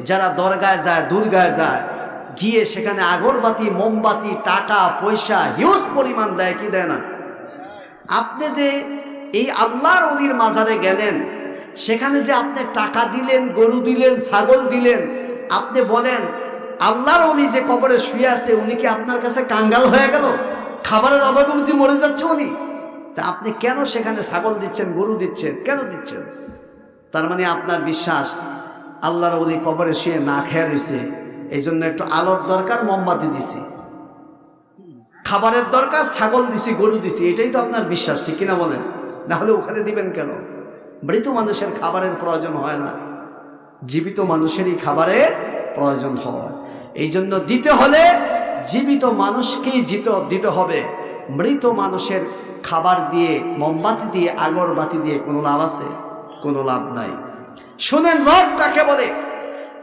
যারা দরগায় যায়, দুর্গায় যায়, গিয়ে সেখানে আগরবাতি, মোমবাতি, টাকা পয়সা হিউজ পরিমাণ দেয় কি দেয় না? আপনি যে এই আল্লাহর ওলির মাজারে গেলেন, সেখানে যে আপনি টাকা দিলেন, গরু দিলেন, ছাগল দিলেন, আপনি বলেন আল্লাহর ওলি যে কবরে শুয়ে আছে উনি কি আপনার কাছে কাঙ্গাল হয়ে গেল? খাবারের অভাবে বুঝি মরে যাচ্ছে উনি? তা আপনি কেন সেখানে ছাগল দিচ্ছেন, গরু দিচ্ছেন, কেন দিচ্ছেন? তার মানে আপনার বিশ্বাস আল্লাহর ওলি কবরে শুয়ে না খেয়ে রয়েছে, এই জন্য একটু আলোর দরকার, মোমবাতি দিছি, খাবারের দরকার, ছাগল দিছি, গরু দিছি, এটাই তো আপনার বিশ্বাস, ঠিক কিনা বলেন? না হলে ওখানে দিবেন কেন? মৃত মানুষের খাবারের প্রয়োজন হয় না, জীবিত মানুষেরই খাবারের প্রয়োজন হয়। এই জন্য দিতে হলে জীবিত মানুষকেই দিতে হবে। মৃত মানুষের খাবার দিয়ে, মোমবাতি দিয়ে, আগরবাতি দিয়ে কোনো লাভ আছে? কোনো লাভ নাই। শোনেন রব কাকে বলে।